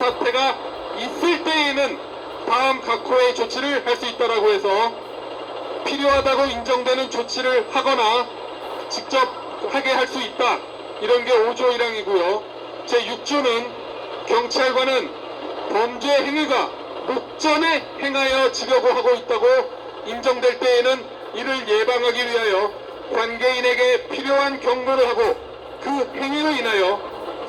사태가 있을 때에는 다음 각호의 조치를 할 수 있다라고 해서 필요하다고 인정되는 조치를 하거나 직접 하게 할 수 있다. 이런 게 5조 1항이고요. 제6조는 경찰관은 범죄 행위가 목전에 행하여지려고 하고 있다고 인정될 때에는 이를 예방하기 위하여 관계인에게 필요한 경고를 하고 그 행위로 인하여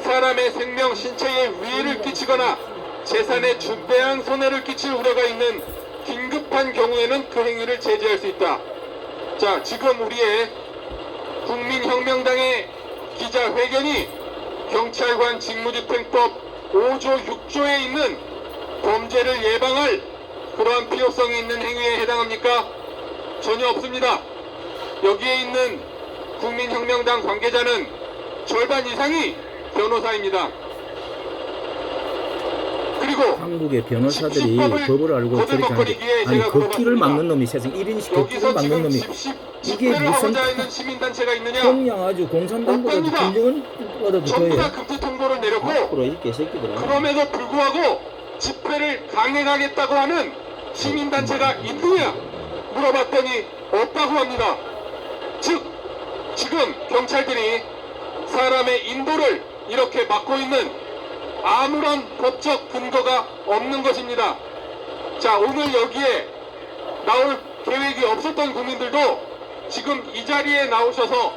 사람의 생명, 신체에 위해를 끼치거나 재산에 중대한 손해를 끼칠 우려가 있는 긴급한 경우에는 그 행위를 제재할 수 있다. 자, 지금 우리의 국민혁명당의 기자회견이 경찰관 직무집행법 5조 6조에 있는 범죄를 예방할 그러한 필요성이 있는 행위에 해당합니까? 전혀 없습니다. 여기에 있는 국민혁명당 관계자는 절반 이상이 변호사입니다. 그리고 한국의 변호사들이 법을 알고 저렇게 하는데 아니 걷기를 막는 놈이 세상 1인씩 걷기를 막는 놈이 이게 무슨 평양 아주 공산당보다도 김정은보다도 전부 다 더해요. 금지 통보를 내렸고 앞으로 이 개새끼들아. 그럼에도 불구하고 집회를 강행하겠다고 하는 시민단체가 있느냐 물어봤더니 없다고 합니다. 즉 지금 경찰들이 사람의 인도를 이렇게 막고 있는 아무런 법적 근거가 없는 것입니다. 자, 오늘 여기에 나올 계획이 없었던 국민들도 지금 이 자리에 나오셔서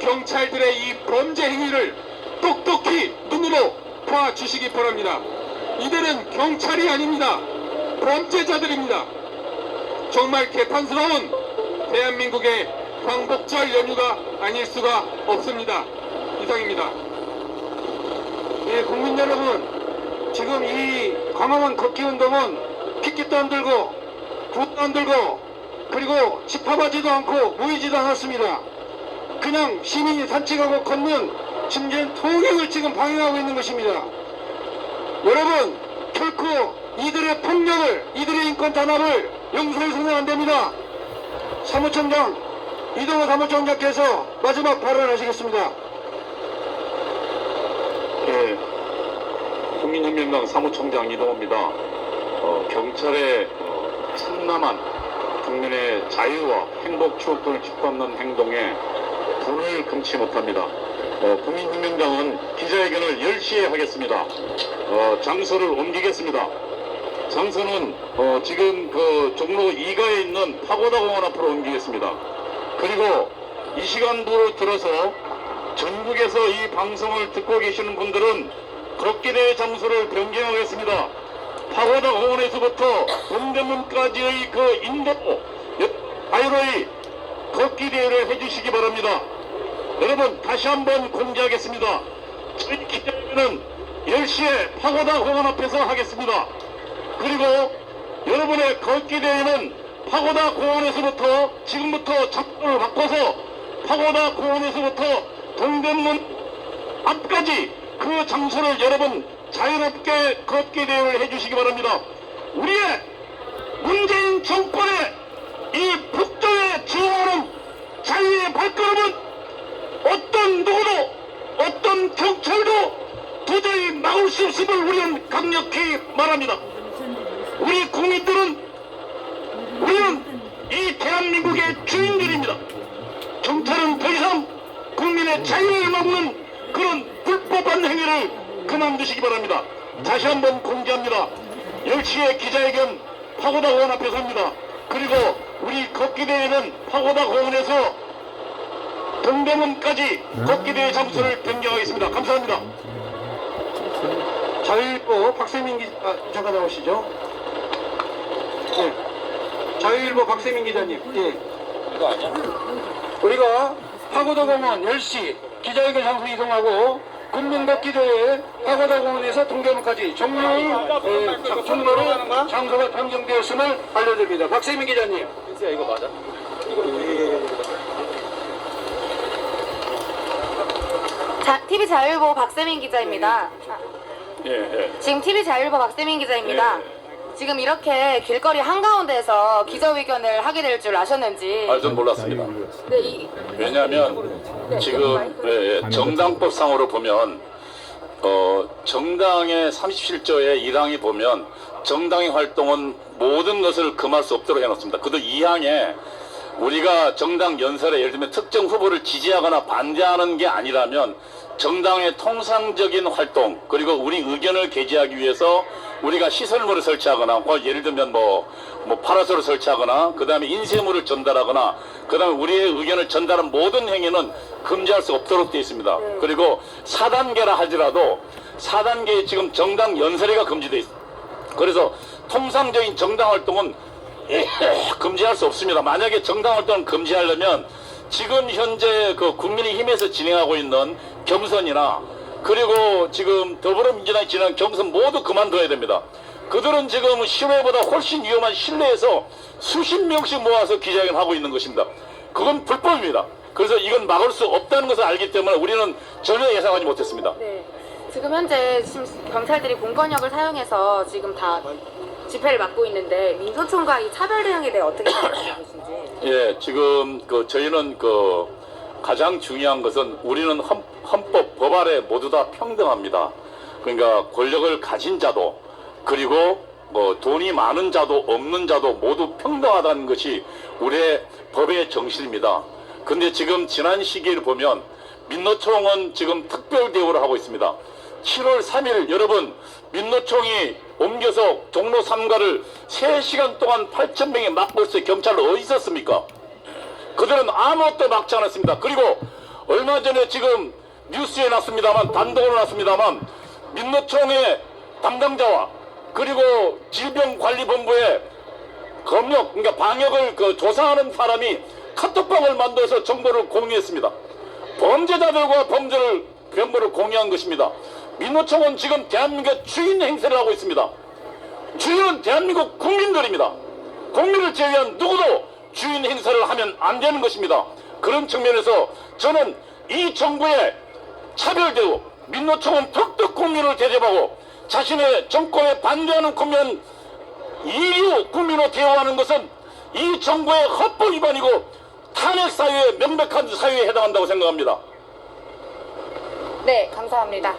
경찰들의 이 범죄 행위를 똑똑히 눈으로 봐주시기 바랍니다. 이들은 경찰이 아닙니다. 범죄자들입니다. 정말 개탄스러운 대한민국의 광복절 연휴가 아닐 수가 없습니다. 이상입니다. 예, 국민 여러분, 지금 이 광화문 걷기 운동은 피켓도 안 들고 구호도 안 들고 그리고 집합하지도 않고 모이지도 않았습니다. 그냥 시민이 산책하고 걷는 심지어 통행을 지금 방해하고 있는 것입니다. 여러분, 결코 이들의 폭력을, 이들의 인권 탄압을 용서해서는 안 됩니다. 사무총장, 이동호 사무총장께서 마지막 발언하시겠습니다. 예, 국민혁명당 사무총장 이동호입니다. 경찰의 참남한 국민의 자유와 행복 추억을 짓밟는 행동에 분을 금치 못합니다. 국민혁명당은 기자회견을 10시에 하겠습니다. 장소를 옮기겠습니다. 장소는 지금 그 종로 2가에 있는 파고다 공원 앞으로 옮기겠습니다. 그리고 이 시간부로 들어서 전국에서 이 방송을 듣고 계시는 분들은 걷기대회 장소를 변경하겠습니다. 파고다 공원에서부터 동대문까지의 그 인도 자유로이 걷기대회를 해주시기 바랍니다. 여러분, 다시 한번 공지하겠습니다. 저희 기자회견은 10시에 파고다 공원 앞에서 하겠습니다. 그리고 여러분의 걷기대회는 파고다 공원에서부터 지금부터 장소를 바꿔서 파고다 공원에서부터 동대문 앞까지 그 장소를 여러분 자유롭게 걷기대회를 해주시기 바랍니다. 우리의 문재인 정권의 이 북쪽에 지향하는 자유의 발걸음은 어떤 누구도 어떤 경찰도 도저히 막을 수 없음을 우리는 강력히 말합니다. 우리 국민들은 우리는 이 대한민국의 주인들입니다. 경찰은 더 이상 국민의 자유를 막는 그런 불법한 행위를 그만두시기 바랍니다. 다시 한번 공지합니다. 10시에 기자회견 파고다 공원 앞에서 합니다. 그리고 우리 걷기대회는 파고다 공원에서 동대문까지 걷기대회 장소를 변경하겠습니다. 감사합니다. 자유일보 박세민 기자, 잠깐 나오시죠. 예. 자유일보 박세민 기자님. 예. 이거 아니야? 우리가 파고다공원 10시 기자회견 장소 이동하고 국민걷기대회 파고다공원에서 동대문까지 종로를 장소가 변경되었음을 알려드립니다. 박세민 기자님. 이거 맞아? TV 자유일보 박세민 기자입니다. 예. 지금 TV 자유일보 박세민 기자입니다. 지금 이렇게 길거리 한가운데에서 기자회견을 하게 될 줄 아셨는지. 전 몰랐습니다. 네, 왜냐하면 지금 정당법상으로 보면 정당의 37조의 1항에 보면 정당의 활동은 모든 것을 금할 수 없도록 해놓습니다. 그도 2항에 우리가 정당 연설에 예를 들면 특정 후보를 지지하거나 반대하는 게 아니라면 정당의 통상적인 활동 그리고 우리 의견을 게재하기 위해서 우리가 시설물을 설치하거나 예를 들면 뭐 파라솔을 설치하거나 그 다음에 인쇄물을 전달하거나 그 다음에 우리의 의견을 전달한 모든 행위는 금지할 수 없도록 되어 있습니다. 그리고 4단계라 하더라도 4단계에 지금 정당 연설회가 금지되어 있습니다. 그래서 통상적인 정당 활동은 금지할 수 없습니다. 만약에 정당 활동을 금지하려면 지금 현재 그 국민의힘에서 진행하고 있는 경선이나 그리고 지금 더불어민주당이 진행한 경선 모두 그만둬야 됩니다. 그들은 지금 시외보다 훨씬 위험한 실내에서 수십 명씩 모아서 기자회견을 하고 있는 것입니다. 그건 불법입니다. 그래서 이건 막을 수 없다는 것을 알기 때문에 우리는 전혀 예상하지 못했습니다. 네. 지금 현재 경찰들이 공권력을 사용해서 지금 다 집회를 막고 있는데 민노총과 이 차별 대응에 대해 어떻게 생각하고 계신지? 예, 지금 저희는 가장 중요한 것은 우리는 헌법 법 아래 모두 다 평등합니다. 그러니까 권력을 가진 자도 그리고 돈이 많은 자도 없는 자도 모두 평등하다는 것이 우리의 법의 정신입니다. 근데 지금 지난 시기를 보면 민노총은 지금 특별 대우를 하고 있습니다. 7월 3일 여러분 민노총이 옮겨서 종로 3가를 3시간 동안 8,000명이 막고 있어요. 경찰은 어디 있었습니까? 그들은 아무것도 막지 않았습니다. 그리고 얼마 전에 지금 뉴스에 났습니다만 단독으로 났습니다만 민노총의 담당자와 그리고 질병관리본부의 검역 그러니까 방역을 조사하는 사람이 카톡방을 만들어서 정보를 공유했습니다. 범죄자들과 정보를 공유한 것입니다. 민노총은 지금 대한민국의 주인 행세를 하고 있습니다. 주인은 대한민국 국민들입니다. 국민을 제외한 누구도 주인 행세를 하면 안 되는 것입니다. 그런 측면에서 저는 이 정부의 차별 대우, 민노총은 턱턱 국민을 대접하고 자신의 정권에 반대하는 국민, 이유 국민으로 대우하는 것은 이 정부의 헌법 위반이고 탄핵 사유에 명백한 사유에 해당한다고 생각합니다. 네, 감사합니다.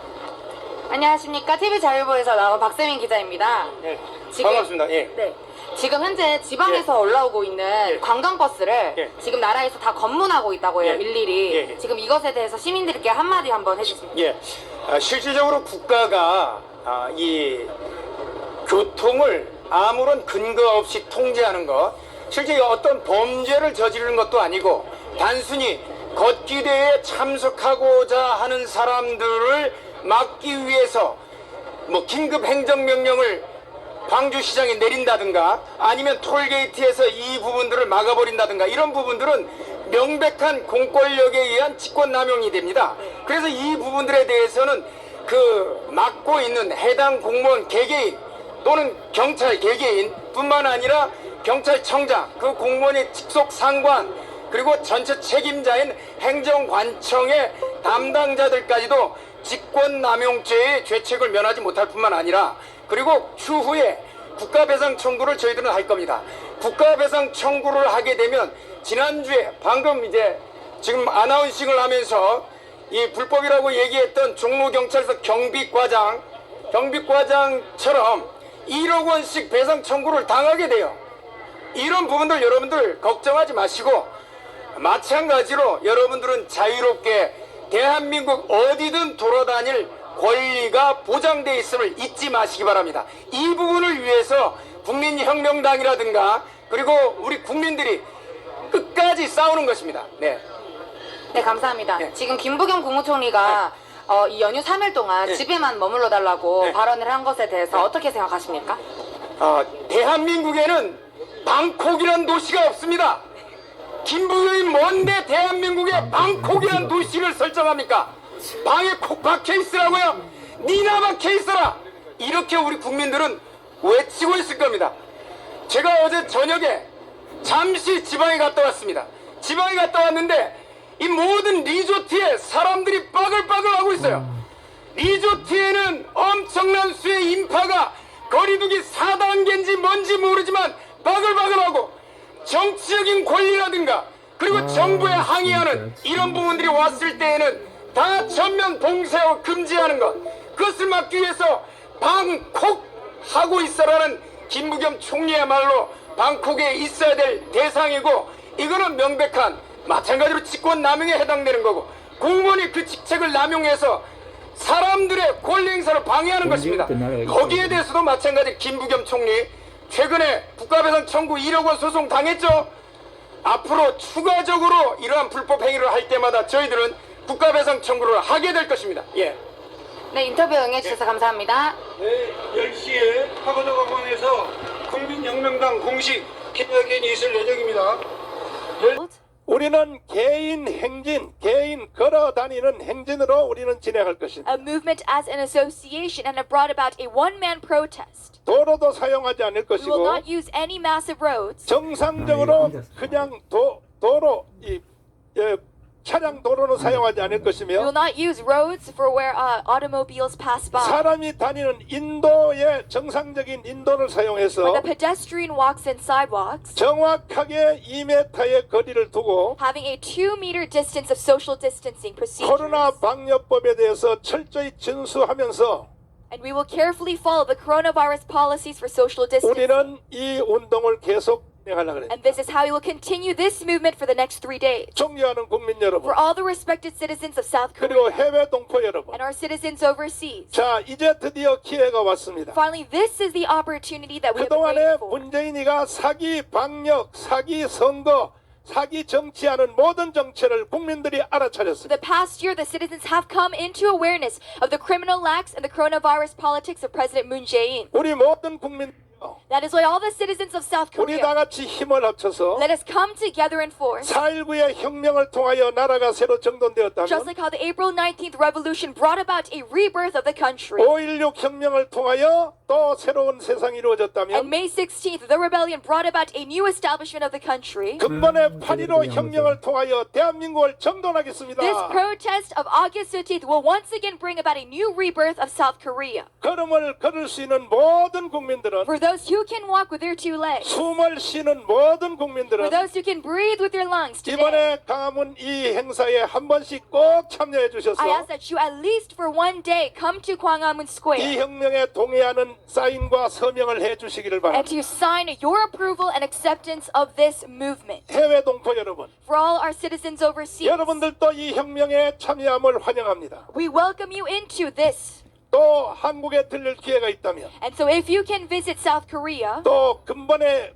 안녕하십니까. TV자유보에서 나온 박세민 기자입니다. 네, 지금, 반갑습니다. 예. 네. 지금 현재 지방에서 올라오고 있는 관광버스를 예. 지금 나라에서 다 검문하고 있다고 해요. 예. 일일이. 예. 지금 이것에 대해서 시민들께 한마디 한번 해주세요. 예, 실질적으로 국가가 이 교통을 아무런 근거 없이 통제하는 것, 실제 어떤 범죄를 저지르는 것도 아니고 단순히 걷기대회에 참석하고자 하는 사람들을 막기 위해서 긴급 행정명령을 광주시장에 내린다든가 아니면 톨게이트에서 이 부분들을 막아버린다든가 이런 부분들은 명백한 공권력에 의한 직권남용이 됩니다. 그래서 이 부분들에 대해서는 맡고 있는 해당 공무원 개개인 또는 경찰 개개인 뿐만 아니라 경찰청장, 그 공무원의 직속 상관 그리고 전체 책임자인 행정관청의 담당자들까지도 직권남용죄의 죄책을 면하지 못할 뿐만 아니라 그리고 추후에 국가배상 청구를 저희들은 할 겁니다. 국가배상 청구를 하게 되면 지난주에 방금 지금 아나운싱을 하면서 이 불법이라고 얘기했던 종로경찰서 경비과장처럼 1억 원씩 배상 청구를 당하게 돼요. 이런 부분들 여러분들 걱정하지 마시고 마찬가지로 여러분들은 자유롭게 대한민국 어디든 돌아다닐 권리가 보장되어 있음을 잊지 마시기 바랍니다. 이 부분을 위해서 국민혁명당이라든가 그리고 우리 국민들이 끝까지 싸우는 것입니다. 네. 네, 감사합니다. 네. 지금 김부겸 국무총리가 이 연휴 3일 동안 네. 집에만 머물러 달라고 네. 발언을 한 것에 대해서 네. 어떻게 생각하십니까? 대한민국에는 방콕이란 도시가 없습니다. 김부겸이 뭔데 대한민국에 방콕이란 도시를 설정합니까? 방에 콕 박혀 있으라고요? 니나 박혀 있어라! 이렇게 우리 국민들은 외치고 있을 겁니다. 제가 어제 저녁에 잠시 지방에 갔다 왔습니다. 지방에 갔다 왔는데 이 모든 리조트에 사람들이 빠글빠글 하고 있어요. 리조트에는 엄청난 수의 인파가 거리두기 4단계인지 뭔지 모르지만 바글바글하고 정치적인 권리라든가 그리고 정부에 항의하는 이런 부분들이 왔을 때에는 다 전면 봉쇄하고 금지하는 것, 그것을 막기 위해서 방콕하고 있어라는 김부겸 총리야말로 방콕에 있어야 될 대상이고, 이거는 명백한 마찬가지로 직권 남용에 해당되는 거고, 공무원이 그 직책을 남용해서 사람들의 권리 행사를 방해하는 것입니다. 거기에 대해서도 마찬가지 김부겸 총리 최근에 국가배상 청구 1억 원 소송 당했죠. 앞으로 추가적으로 이러한 불법 행위를 할 때마다 저희들은 국가배상 청구를 하게 될 것입니다. 예. 네, 인터뷰 응해주셔서 감사합니다. 네, 10시에 파고다공원에서 국민혁명당 공식 기자회견이 있을 예정입니다. 우리는 개인 행진, 개인 걸어 다니는 행진으로 우리는 진행할 것입니다. A movement as an association and have brought about a one-man protest. 도로도 사용하지 않을 We will 것이고, not use any massive roads. 정상적으로 그냥 도로 차량 도로는 사용하지 않을 We will 것이며, not use roads for where automobiles pass by. 사람이 다니는 인도의 정상적인 인도를 Where 사용해서 the pedestrian walks and sidewalks, 정확하게 2m의 거리를 두고 having a 2-meter distance of social distancing 코로나 procedures. 방역법에 대해서 철저히 준수하면서 And we will carefully follow the coronavirus policies for social distancing. 우리는 이 운동을 계속 진행하려고 그래요. And this is how we will continue this movement for the next 3 days. 존경하는 국민 여러분, For all the respected citizens of South 그리고 Korea 해외 동포 여러분, and our citizens overseas. 자, 이제 드디어 기회가 왔습니다. Finally, this is the opportunity that we have been 그동안에 waiting for. 문재인이가 사기 방역, 사기 선거, 사기 정치하는 모든 정체를 국민들이 For 알아차렸습니다. the past year, the citizens have come into awareness of the criminal acts and the coronavirus politics of President Moon Jae-in. 우리 모든 국민, That is why all the citizens of South 우리 다 Korea, 같이 힘을 합쳐서 let us come together in force. 4.19의 혁명을 통하여 나라가 새로 Just 정돈되었다면, like how the April 19th revolution brought about a rebirth of the country. 5.16 혁명을 통하여 또 새로운 세상이 And 이루어졌다면, May 16th, the rebellion brought about a new establishment of the country. 근본의 8.15 혁명을 통하여 대한민국을 정돈하겠습니다. This protest of August 15th will once again bring about a new rebirth of South Korea. 걸음을 걸을 수 있는 모든 국민들은, For those who can walk with their 2 legs, 숨을 쉬는 모든 for 국민들은 those who can breathe with their lungs today, 이번에 강화문 이 행사에 한 번씩 꼭 참여해 주셔서 I ask that you at least for one day come to Gwanghwamun 이 Square 혁명에 동의하는 사인과 서명을 해 주시기를 and 바랍니다. to sign your approval and acceptance of this movement. 해외 동포 여러분, For all our citizens overseas, 여러분들도 이 혁명에 참여함을 환영합니다. we welcome you into this. 또 한국에 들릴 기회가 있다면, And so if you can visit South Korea, 또 근본에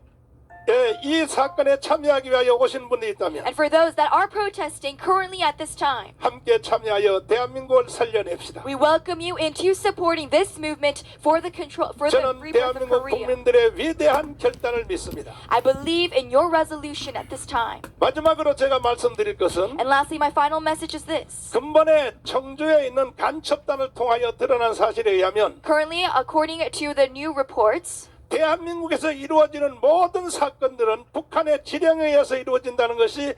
이 사건에 참여하기 위하여 오신 분이 있다면 and for those that are protesting currently at this time, 함께 참여하여 대한민국을 살려냅시다. we welcome you into supporting this movement for the 저는 rebirth of 대한민국 Korea. 국민들의 위대한 결단을 믿습니다. I believe in your resolution at this time. 마지막으로 제가 말씀드릴 것은, And lastly, my final message is this. 근본에 청주에 있는 간첩단을 통하여 드러난 사실에 의하면 Currently, according to the new reports, 대한민국에서 이루어지는 모든 사건들은 북한의 지령에 의해서 이루어진다는 것이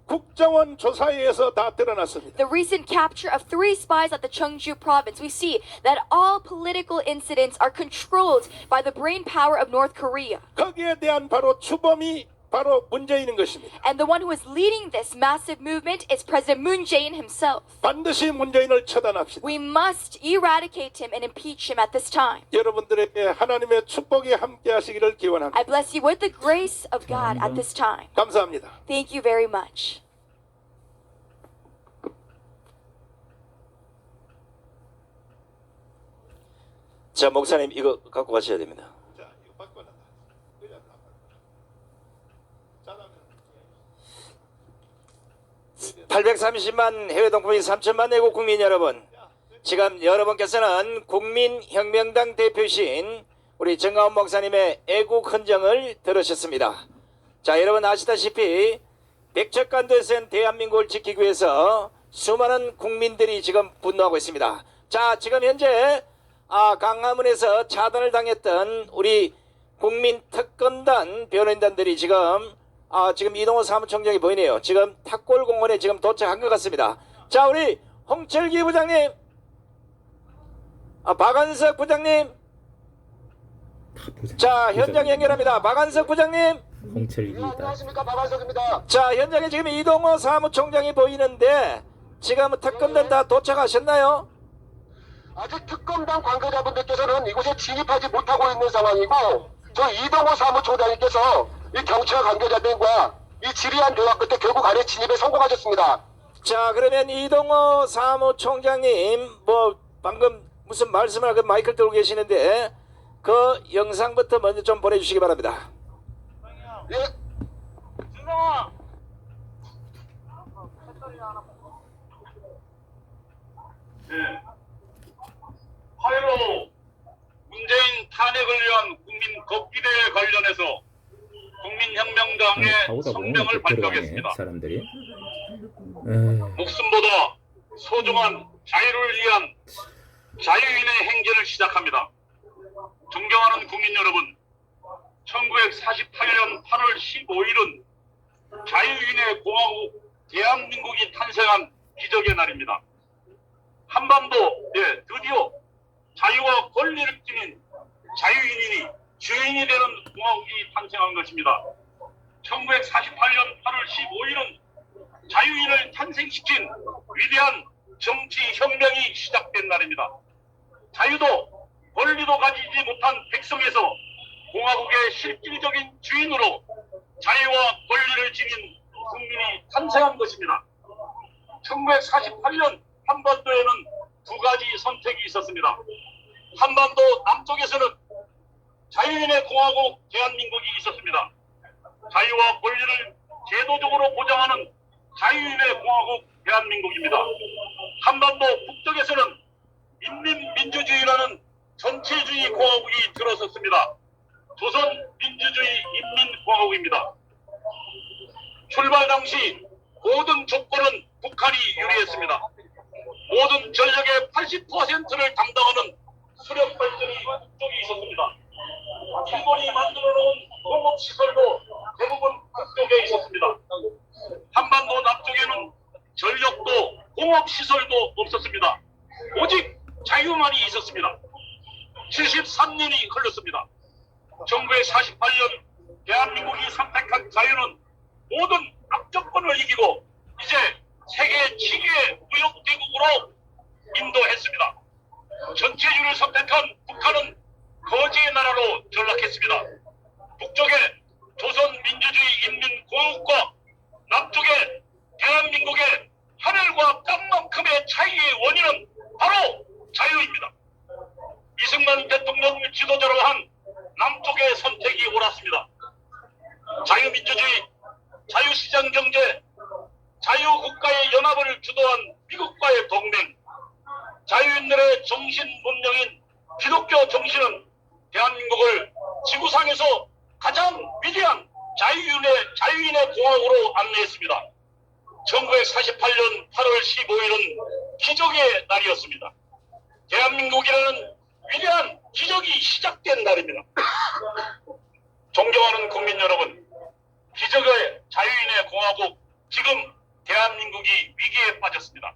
국정원 조사에 의해서 다 드러났습니다. the recent capture of 3 spies at the Cheongju province, we see that all political incidents are controlled by the brain power of North Korea. 거기에 대한 바로 주범이 바로 문재인인 것입니다. And the one who is leading this massive movement is President Moon Jae-in himself. 반드시 문재인을 처단합시다. We must eradicate him and impeach him at this time. 여러분들에게 하나님의 축복이 함께 하시기를 기원합니다. I bless you with the grace of God at this time. 감사합니다. Thank you very much. 자, 목사님 이거 갖고 가셔야 됩니다. 자, 이거 바꿔 놨다. 830만 해외 동포민 3천만 내국 국민 여러분, 지금 여러분께서는 국민혁명당 대표이신 우리 정가훈 목사님의 애국 헌정을 들으셨습니다. 자, 여러분 아시다시피 백척간도에서는 대한민국을 지키기 위해서 수많은 국민들이 지금 분노하고 있습니다. 자, 지금 현재 강화문에서 차단을 당했던 우리 국민특검단 변호인단들이 지금 이동호 사무총장이 보이네요. 지금 탁골공원에 지금 도착한 것 같습니다. 자, 우리 홍철기 부장님, 박한석 부장님, 자, 현장 연결합니다. 박한석 부장님. 홍철기다. 안녕하십니까, 박한석입니다. 자, 현장에 지금 이동호 사무총장이 보이는데 지금 특검단 다 도착하셨나요? 아직 특검당 관계자분들께서는 이곳에 진입하지 못하고 있는 상황이고 저 이동호 사무총장님께서 이 경찰 관계자들과 이 지리한 대화 끝에 결국 안에 진입에 성공하셨습니다. 자, 그러면 이동호 사무총장님 뭐 방금 무슨 말씀을 하고 마이크를 들고 계시는데 그 영상부터 먼저 좀 보내주시기 바랍니다. 예. 화요로 문재인 탄핵을 위한 국민 걷기대회 관련해서 국민혁명당의 가오다고 성명을 들어가네 발표하겠습니다. 사람들이. 목숨보다 소중한 자유를 위한 자유인의 행진을 시작합니다. 존경하는 국민 여러분, 1948년 8월 15일은 자유인의 공화국 대한민국이 탄생한 기적의 날입니다. 한반도에 드디어 자유와 권리를 지닌 자유인이 주인이 되는 공화국이 탄생한 것입니다. 1948년 8월 15일은 자유인을 탄생시킨 위대한 정치 혁명이 시작된 날입니다. 자유도 권리도 가지지 못한 백성에서 공화국의 실질적인 주인으로 자유와 권리를 지닌 국민이 탄생한 것입니다. 1948년 한반도에는 두 가지 선택이 있었습니다. 한반도 남쪽에서는 자유인의 공화국 대한민국이 있었습니다. 자유와 권리를 제도적으로 보장하는 자유인의 공화국 대한민국입니다. 한반도 북쪽에서는 인민민주주의라는 전체주의 공화국이 들어섰습니다. 조선민주주의 인민공화국입니다. 출발 당시 모든 조건은 북한이 유리했습니다. 모든 전력의 80%를 담당하는 수력 발전이 북쪽에 있었습니다. 일본이 만들어 놓은 공업시설도 대부분 북쪽에 있었습니다. 한반도 남쪽에는 전력도 공업시설도 없었습니다. 오직 자유만이 있었습니다. 73년이 흘렀습니다. 1948년 대한민국이 선택한 자유는 모든 악조건을 이기고 이제 세계 7위의 무역대국으로 인도했습니다. 전체주의를 선택한 북한은 거지의 나라로 전락했습니다. 북쪽에 조선민주주의 인민공화국과 남쪽에 대한민국의 하늘과 땅만큼의 차이의 원인은 바로 자유입니다. 이승만 대통령을 지도자로 한 남쪽의 선택이 옳았습니다. 자유민주주의, 자유시장경제, 자유국가의 연합을 주도한 미국과의 동맹, 자유인들의 정신 문명인 기독교 정신은 대한민국을 지구상에서 가장 위대한 자유인의 공화국으로 안내했습니다. 1948년 8월 15일은 기적의 날이었습니다. 대한민국이라는 위대한 기적이 시작된 날입니다. 존경하는 국민 여러분, 기적의 자유인의 공화국, 지금 대한민국이 위기에 빠졌습니다.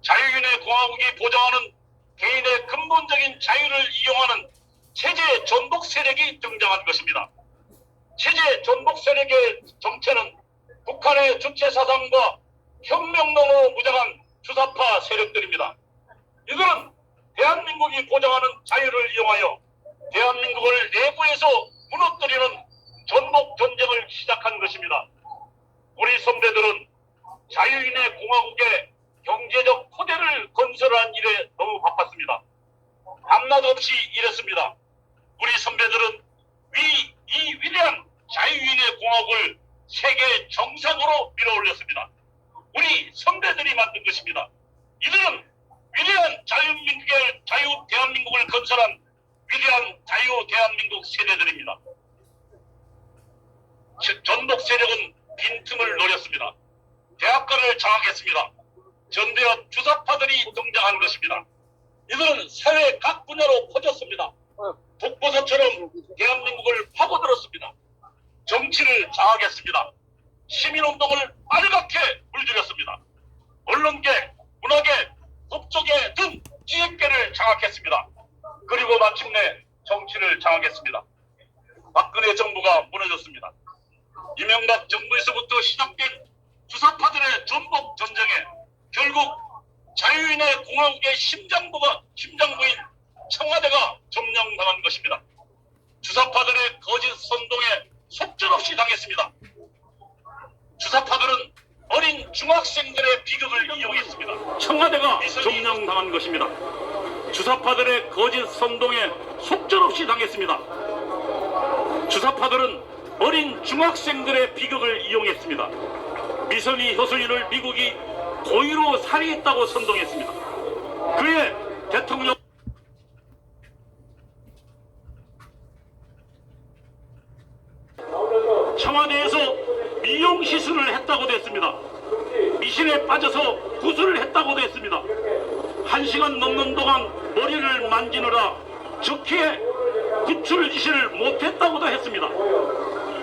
자유인의 공화국이 보장하는 개인의 근본적인 자유를 이용하는 체제 전복 세력이 등장한 것입니다. 체제 전복 세력의 정체는 북한의 주체 사상과 혁명론으로 무장한 주사파 세력들입니다. 이들은 대한민국이 보장하는 자유를 이용하여 대한민국을 내부에서 무너뜨리는 전복 전쟁을 시작한 것입니다. 우리 선배들은 자유인의 공화국의 경제적 토대를 건설한 일에 너무 바빴습니다. 밤낮 없이 일했습니다. 우리 선배들은 이 위대한 자유인의 공화국을 세계 정상으로 밀어올렸습니다. 우리 선배들이 만든 것입니다. 이들은 위대한 자유 대한민국을 건설한 위대한 자유 대한민국 세대들입니다. 전복 세력은 빈틈을 노렸습니다. 대학가를 장악했습니다. 전대협 주사파들이 등장한 것입니다. 이들은 사회 각 분야로 퍼졌습니다. 독버섯처럼 대한민국을 파고들었습니다. 정치를 장악했습니다. 시민운동을 빨갛게 물들였습니다. 언론계, 문화계, 법조계 등 지식계를 장악했습니다. 그리고 마침내 정치를 장악했습니다. 박근혜 정부가 무너졌습니다. 이명박 정부에서부터 시작된 주사파들의 전복 전쟁에 결국 자유인의 공화국의 심장부인 청와대가 점령당한 것입니다. 주사파들의 거짓 선동에 속절없이 당했습니다. 주사파들은 어린 중학생들의 비극을 이용했습니다. 청와대가 점령당한 것입니다. 주사파들의 거짓 선동에 속절없이 당했습니다. 주사파들은 어린 중학생들의 비극을 이용했습니다. 미선희 효순이를 미국이 고의로 살해했다고 선동했습니다. 그의 대통령 청와대에서 미용 시술을 했다고도 했습니다. 미신에 빠져서 구술을 했다고도 했습니다. 1시간 넘는 동안 머리를 만지느라 적게 구출 지시를 못했다고도 했습니다.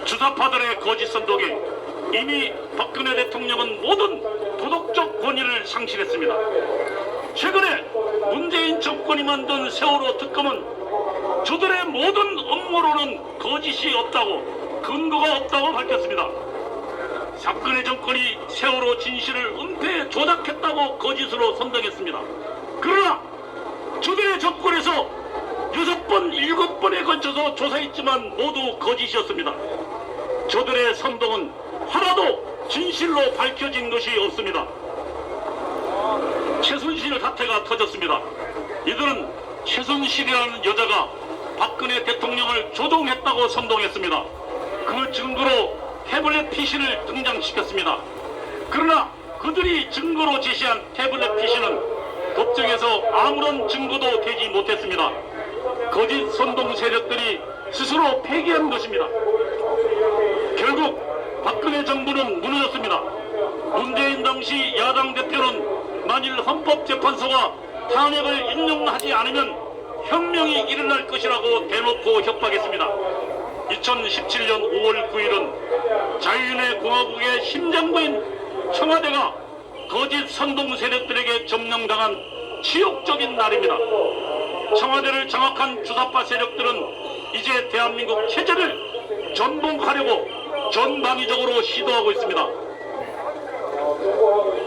주사파들의 거짓 선동에 이미 박근혜 대통령은 모든 도덕적 권위를 상실했습니다. 최근에 문재인 정권이 만든 세월호 특검은 저들의 모든 업무로는 거짓이 없다고, 근거가 없다고 밝혔습니다. 박근혜 정권이 세월호 진실을 은폐 조작했다고 거짓으로 선동했습니다. 그러나 저들의 정권에서 6번, 7번에 걸쳐서 조사했지만 모두 거짓이었습니다. 저들의 선동은 하나도 진실로 밝혀진 것이 없습니다. 최순실 사태가 터졌습니다. 이들은 최순실이라는 여자가 박근혜 대통령을 조종했다고 선동했습니다. 그 증거로 태블릿 PC를 등장시켰습니다. 그러나 그들이 증거로 제시한 태블릿 PC는 법정에서 아무런 증거도 되지 못했습니다. 거짓 선동 세력들이 스스로 폐기한 것입니다. 결국 박근혜 정부는 무너졌습니다. 문재인 당시 야당 대표는 만일 헌법재판소가 탄핵을 인용하지 않으면 혁명이 일어날 것이라고 대놓고 협박했습니다. 2017년 5월 9일은 자유인의 공화국의 심장부인 청와대가 거짓 선동 세력들에게 점령당한 치욕적인 날입니다. 청와대를 장악한 주사파 세력들은 이제 대한민국 체제를 전복하려고 전방위적으로 시도하고 있습니다.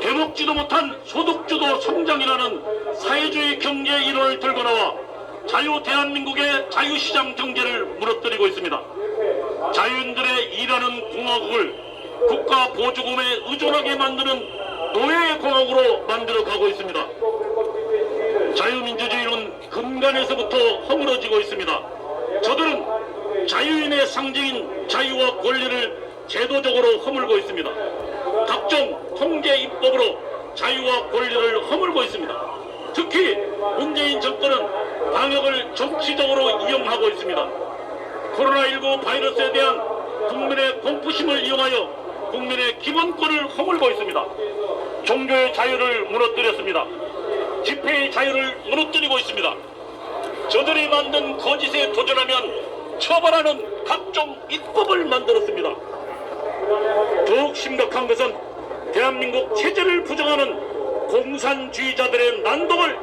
대먹지도 못한 소득주도 성장이라는 사회주의 경제 이론을 들고 나와 대한민국의 자유시장 경제를 무너뜨리고 있습니다. 자유인들의 일하는 공화국을 국가 보조금에 의존하게 만드는 노예의 공화국으로 만들어가고 있습니다. 자유민주주의는 근간에서부터 허물어지고 있습니다. 저들은 자유인의 상징인 자유와 권리를 제도적으로 허물고 있습니다. 각종 통제 입법으로 자유와 권리를 허물고 있습니다. 특히 문재인 정권은 방역을 정치적으로 이용하고 있습니다. 코로나19 바이러스에 대한 국민의 공포심을 이용하여 국민의 기본권을 허물고 있습니다. 종교의 자유를 무너뜨렸습니다. 집회의 자유를 무너뜨리고 있습니다. 저들이 만든 거짓에 도전하면 처벌하는 각종 입법을 만들었습니다. 더욱 심각한 것은 대한민국 체제를 부정하는 공산주의자들의 난동을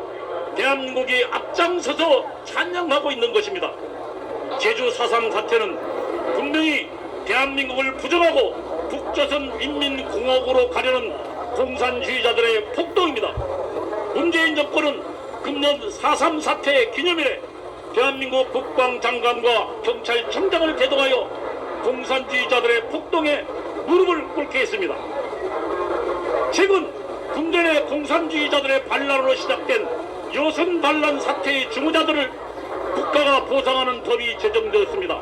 대한민국이 앞장서서 찬양하고 있는 것입니다. 제주 4.3 사태는 분명히 대한민국을 부정하고 북조선 인민공화국으로 가려는 공산주의자들의 폭동입니다. 문재인 정권은 금년 4.3 사태 기념일에 대한민국 국방장관과 경찰청장을 대동하여 공산주의자들의 폭동에 무릎을 꿇게 했습니다. 최근 국내의 공산주의자들의 반란으로 시작된 여성 반란 사태의 주무자들을 국가가 보상하는 법이 제정되었습니다.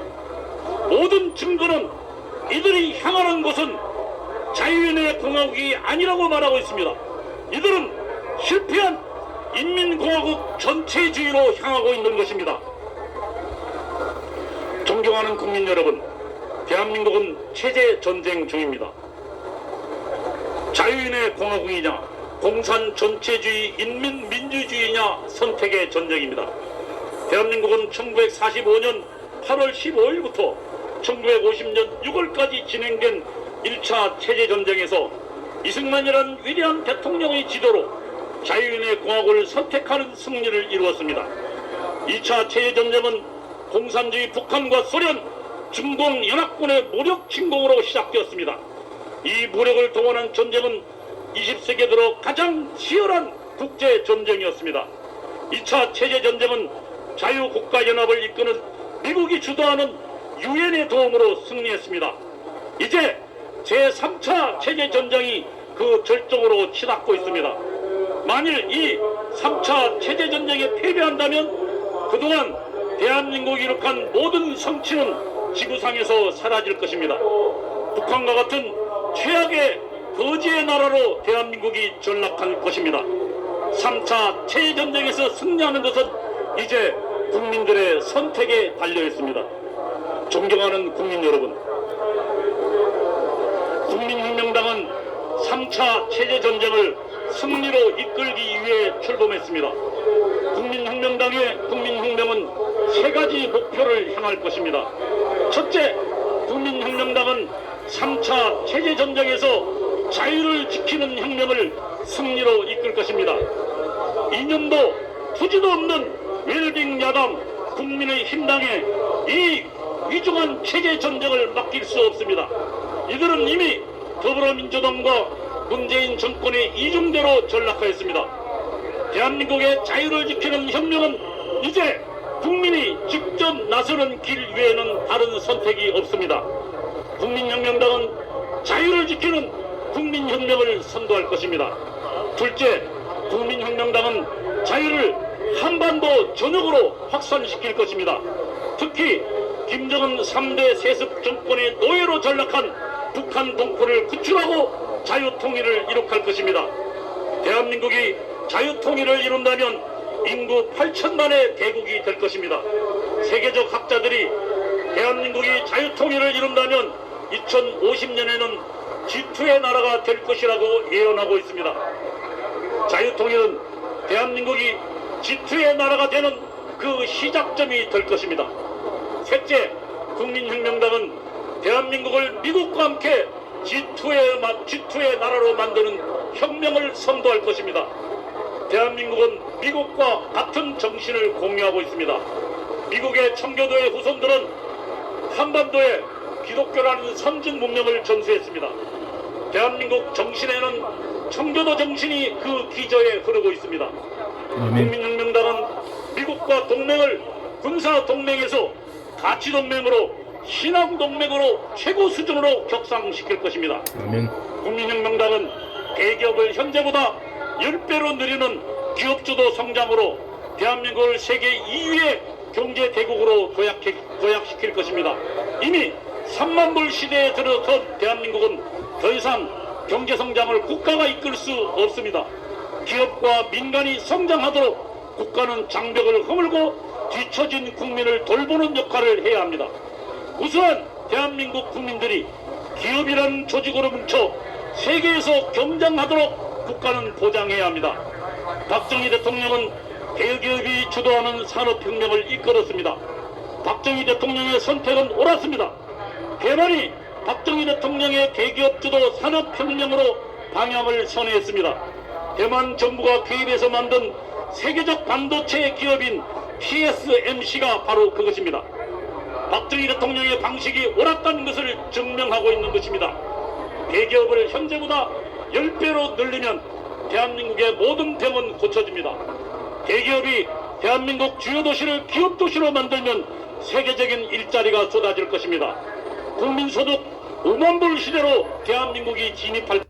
모든 증거는 이들이 향하는 곳은 자유인의 공화국이 아니라고 말하고 있습니다. 이들은 실패한 인민공화국 전체주의로 향하고 있는 것입니다. 존경하는 국민 여러분, 대한민국은 체제 전쟁 중입니다. 자유인의 공화국이냐, 공산 전체주의 인민민주주의냐 선택의 전쟁입니다. 대한민국은 1945년 8월 15일부터 1950년 6월까지 진행된 1차 체제전쟁에서 이승만이라는 위대한 대통령의 지도로 자유인의 공화국을 선택하는 승리를 이루었습니다. 2차 체제전쟁은 공산주의 북한과 소련, 중공 연합군의 무력 침공으로 시작되었습니다. 이 무력을 동원한 전쟁은 20세기 들어 가장 치열한 국제 전쟁이었습니다. 2차 체제 전쟁은 자유국가연합을 이끄는 미국이 주도하는 유엔의 도움으로 승리했습니다. 이제 제3차 체제 전쟁이 그 절정으로 치닫고 있습니다. 만일 이 3차 체제 전쟁에 패배한다면 그동안 대한민국이 이룩한 모든 성취는 지구상에서 사라질 것입니다. 북한과 같은 최악의 거지의 나라로 대한민국이 전락할 것입니다. 3차 체제 전쟁에서 승리하는 것은 이제 국민들의 선택에 달려있습니다. 존경하는 국민 여러분, 국민혁명당은 3차 체제 전쟁을 승리로 이끌기 위해 출범했습니다. 국민혁명당의 국민혁명은 세 가지 목표를 향할 것입니다. 첫째, 국민혁명당은 3차 체제 전쟁에서 자유를 지키는 혁명을 승리로 이끌 것입니다. 이념도 투지도 없는 웰빙 야당 국민의힘당에 이 위중한 체제 전쟁을 맡길 수 없습니다. 이들은 이미 더불어민주당과 문재인 정권의 이중대로 전락하였습니다. 대한민국의 자유를 지키는 혁명은 이제 국민이 직접 나서는 길 외에는 다른 선택이 없습니다. 국민혁명당은 자유를 지키는 국민혁명을 선도할 것입니다. 둘째, 국민혁명당은 자유를 한반도 전역으로 확산시킬 것입니다. 특히 김정은 3대 세습 정권의 노예로 전락한 북한 동포를 구출하고 자유통일을 이룩할 것입니다. 대한민국이 자유통일을 이룬다면 인구 8천만의 대국이 될 것입니다. 세계적 학자들이 대한민국이 자유통일을 이룬다면 2050년에는 G2의 나라가 될 것이라고 예언하고 있습니다. 자유통일은 대한민국이 G2의 나라가 되는 그 시작점이 될 것입니다. 셋째, 국민혁명당은 대한민국을 미국과 함께 G2의 나라로 만드는 혁명을 선도할 것입니다. 대한민국은 미국과 같은 정신을 공유하고 있습니다. 미국의 청교도의 후손들은 한반도에 기독교라는 선진 문명을 전수했습니다. 대한민국 정신에는 청교도 정신이 그 기저에 흐르고 있습니다. 국민혁명당은 미국과 동맹을 군사동맹에서 가치동맹으로 신앙동맹으로 최고 수준으로 격상시킬 것입니다. 국민혁명당은 대기업을 현재보다 10배로 늘리는 기업주도 성장으로 대한민국을 세계 2위의 경제대국으로 도약시킬 것입니다. 이미 3만 불 시대에 들어선 대한민국은 더 이상 경제성장을 국가가 이끌 수 없습니다. 기업과 민간이 성장하도록 국가는 장벽을 허물고 뒤처진 국민을 돌보는 역할을 해야 합니다. 우수한 대한민국 국민들이 기업이라는 조직으로 뭉쳐 세계에서 경쟁하도록 국가는 보장해야 합니다. 박정희 대통령은 대기업이 주도하는 산업혁명을 이끌었습니다. 박정희 대통령의 선택은 옳았습니다. 대만이 박정희 대통령의 대기업 주도 산업혁명으로 방향을 선회했습니다. 대만 정부가 개입해서 만든 세계적 반도체 기업인 TSMC가 바로 그것입니다. 박정희 대통령의 방식이 옳았다는 것을 증명하고 있는 것입니다. 대기업을 현재보다 10배로 늘리면 대한민국의 모든 병은 고쳐집니다. 대기업이 대한민국 주요 도시를 기업 도시로 만들면 세계적인 일자리가 쏟아질 것입니다. 국민소득 5만 불 시대로 대한민국이 진입할